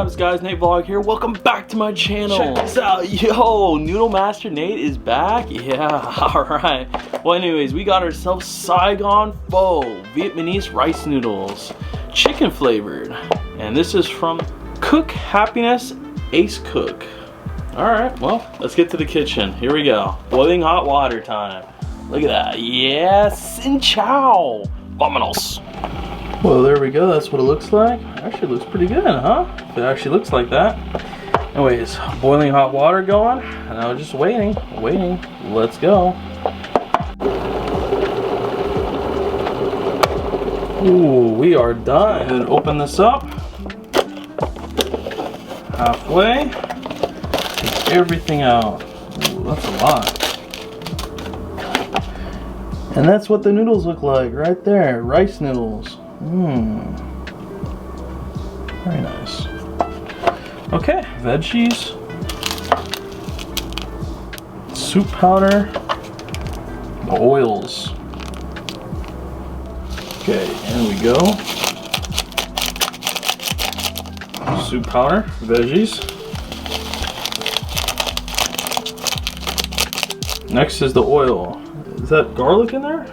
up guys, Nate Vlog here. Welcome back to my channel. Check this out. Yo, Noodle Master Nate is back. Yeah, alright. Well anyways, we got ourselves Saigon Pho Vietnamese rice noodles, chicken flavored. And this is from Cook Happiness Acecook. Alright, well, let's get to the kitchen. Here we go. Boiling hot water time. Look at that. Yes, and chow. Vámonos. Well, there we go. That's what it looks like. Actually looks pretty good, huh? If it actually looks like that. Anyways, boiling hot water going. And I was just waiting. Let's go. Ooh, we are done. Go ahead and open this up. Halfway. Take everything out. Ooh, that's a lot. And that's what the noodles look like right there. Rice noodles. Very nice. Okay, veggies. Soup powder. The oils. Okay, and we go. Soup powder, veggies. Next is the oil. Is that garlic in there?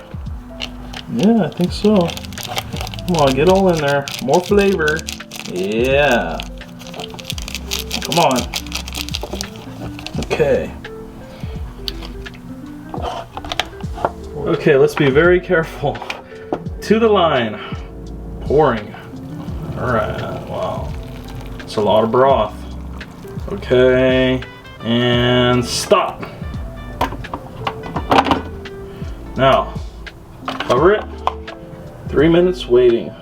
Yeah, I think so. Come on, get all in there. More flavor. Yeah. Come on. Okay. Okay, let's be very careful. To the line. Pouring. Alright, wow. It's a lot of broth. Okay. And stop. Now, cover it. 3 minutes waiting.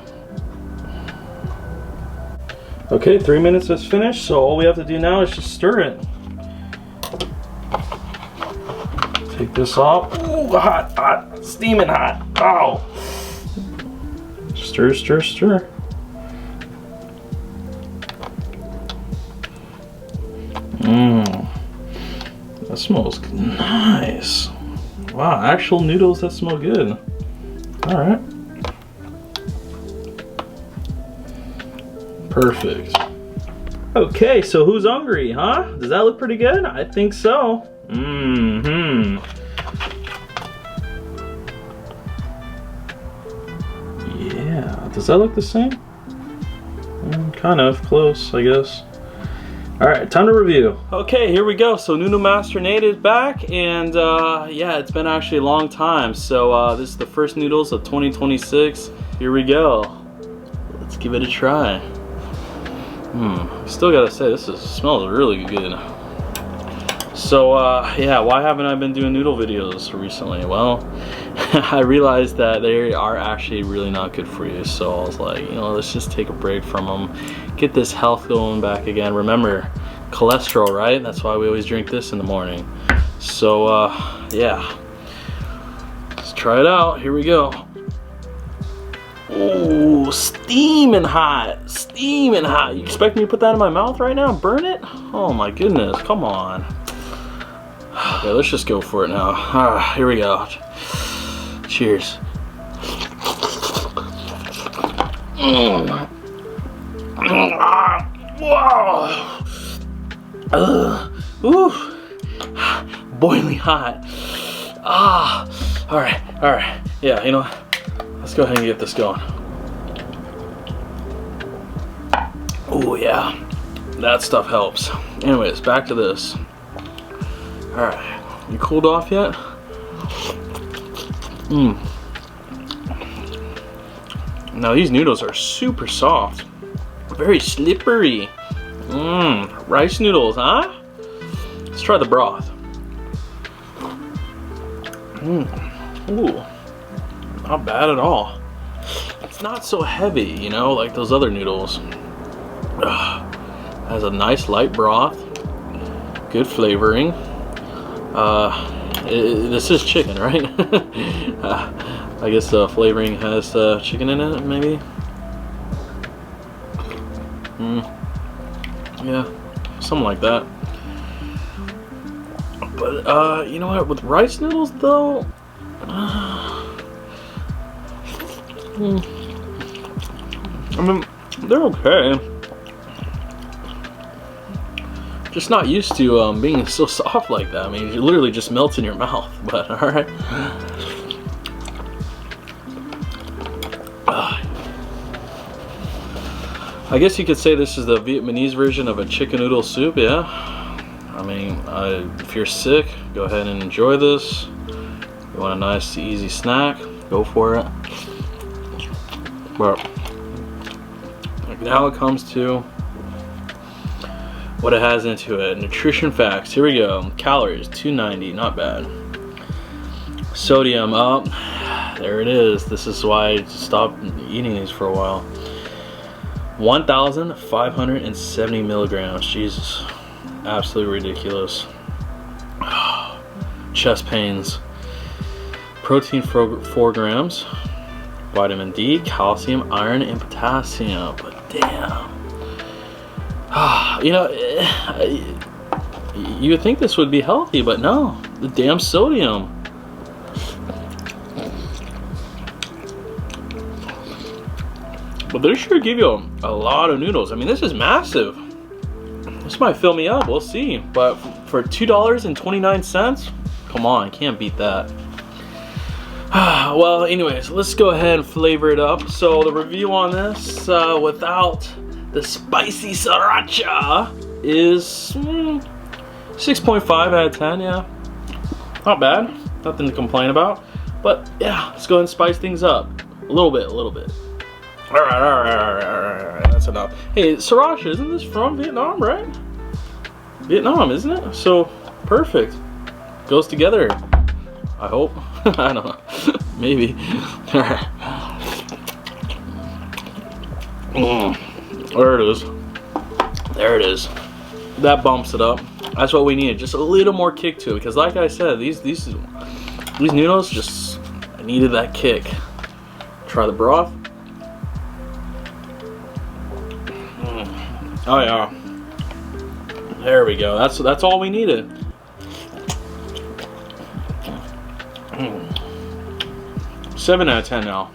Okay, 3 minutes is finished, so all we have to do now is just stir it. Take this off. Ooh, hot, steaming hot. Ow. Stir, stir, stir. That smells nice. Wow, actual noodles that smell good. Alright. Perfect. Okay, so who's hungry, huh? Does that look pretty good? I think so. Yeah, does that look the same? Kind of close, I guess. Alright, time to review. Okay, here we go. So Noodle Master Nate is back, and yeah, it's been actually a long time. So this is the first noodles of 2026. Here we go. Let's give it a try. Still gotta say, this smells really good. So yeah, why haven't I been doing noodle videos recently? Well, I realized that they are actually really not good for you. So I was like, you know, let's just take a break from them. Get this health going back again. Remember, cholesterol, right? That's why we always drink this in the morning. So yeah, let's try it out. Here we go. Ooh, steaming hot, steaming hot. You expect me to put that in my mouth right now and burn it? Oh my goodness, come on. Okay, let's just go for it now. Here we go. Cheers. Wow. Ooh. Boiling hot. All right. Yeah, you know, let's go ahead and get this going. Oh yeah, that stuff helps. Anyways, back to this. All right, you cooled off yet? Now these noodles are super soft, very slippery. Rice noodles, huh? Let's try the broth. Ooh. Not bad at all. It's not so heavy, you know, like those other noodles. Has a nice light broth. Good flavoring. This is chicken, right? I guess the flavoring has chicken in it, maybe. Yeah, something like that. But you know what? With rice noodles, though. I mean, they're okay. just not used to being so soft like that. I mean, it literally just melts in your mouth. But all right. I guess you could say this is the Vietnamese version of a chicken noodle soup. Yeah. I mean, if you're sick, go ahead and enjoy this. You want a nice, easy snack? Go for it. But now it comes to what it has into it. Nutrition facts. Here we go. Calories 290, not bad. Sodium up. There it is. This is why I stopped eating these for a while. 1,570 milligrams. Jesus, absolutely ridiculous. Chest pains. Protein 4 grams. Vitamin D, calcium, iron, and potassium. But damn. You know, you would think this would be healthy, but no. The damn sodium. But they sure give you a lot of noodles. I mean, this is massive. This might fill me up, we'll see. But for $2.29, come on, can't beat that. Well, anyways, let's go ahead and flavor it up. So the review on this, without the spicy sriracha, is 6.5 out of 10, yeah. Not bad, nothing to complain about. But yeah, let's go ahead and spice things up. A little bit. All right, that's enough. Hey, sriracha, isn't this from Vietnam, right? Vietnam, isn't it? So, perfect. Goes together, I hope. I don't know. Maybe. All right. There it is. There it is. That bumps it up. That's what we needed. Just a little more kick to it. Because like I said, these noodles just, I needed that kick. Try the broth. Oh yeah. There we go. That's all we needed. 7 out of 10 now.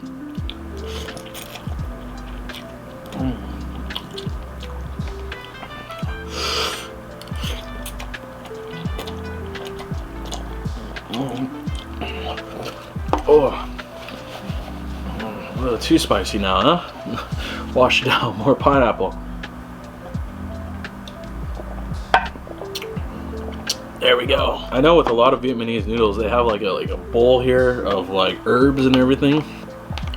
Oh, a little too spicy now, huh? Wash it down. More pineapple. There we go. I know with a lot of Vietnamese noodles, they have like a bowl here of like herbs and everything.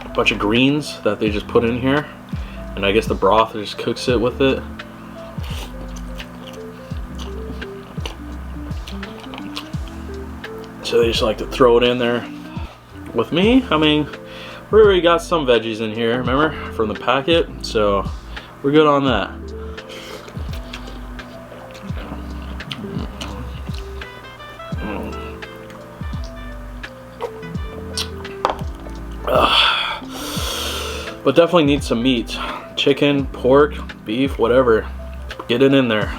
A bunch of greens that they just put in here. And I guess the broth just cooks it with it. So they just like to throw it in there. With me, I mean, we already got some veggies in here, remember? From the packet. So we're good on that. But definitely need some meat. Chicken, pork, beef, whatever. Get it in there.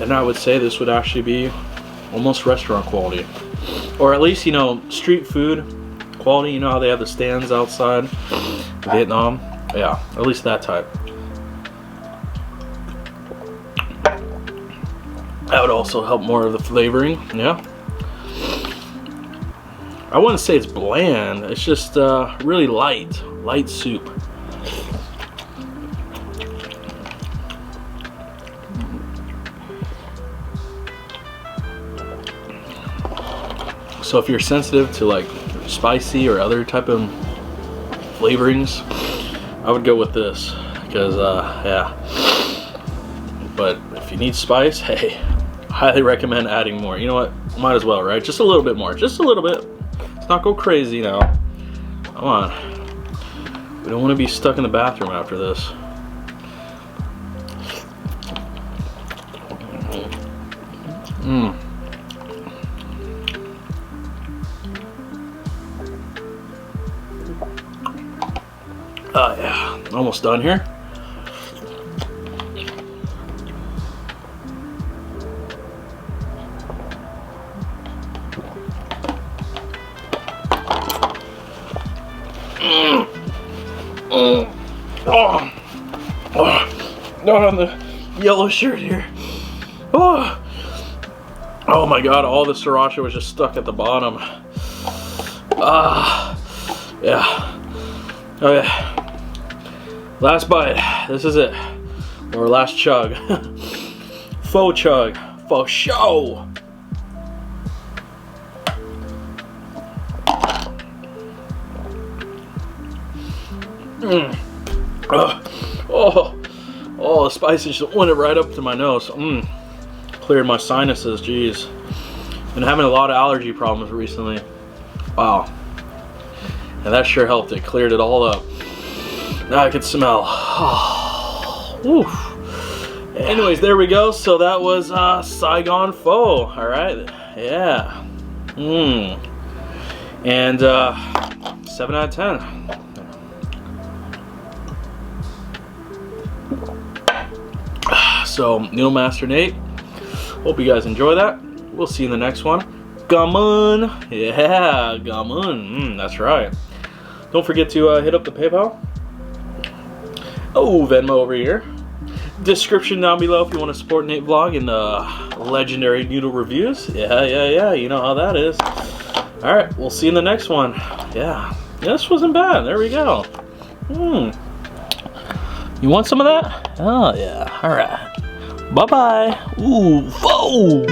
And I would say this would actually be almost restaurant quality. Or at least, you know, street food quality. You know how they have the stands outside Vietnam? Yeah, at least that type. That would also help more of the flavoring, yeah. I wouldn't say it's bland, it's just really light soup. So if you're sensitive to like spicy or other type of flavorings, I would go with this, because yeah. But if you need spice, hey, highly recommend adding more. You know what, might as well, right? Just a little bit more, just a little bit. Let's not go crazy now. Come on, we don't want to be stuck in the bathroom after this. Oh yeah, almost done here. Oh, oh, not on the yellow shirt here. Oh, oh my God, all the sriracha was just stuck at the bottom. Yeah. Okay. Last bite. This is it. Or last chug. Faux chug. For show. Oh, the spices just went right up to my nose. Cleared my sinuses, jeez. Been having a lot of allergy problems recently. Wow. And that sure helped. It cleared it all up. Now I can smell. Anyways, there we go. So that was Saigon Pho. All right. Yeah. And 7 out of 10. So, Noodle Master Nate, hope you guys enjoy that. We'll see you in the next one. Gamun! Yeah, gamun. That's right. Don't forget to hit up the PayPal. Oh, Venmo over here. Description down below if you want to support Nate Vlog and legendary noodle reviews. Yeah, you know how that is. Alright, we'll see you in the next one. Yeah, this wasn't bad. There we go. You want some of that? Oh, yeah. Alright. Bye-bye. Ooh, pho!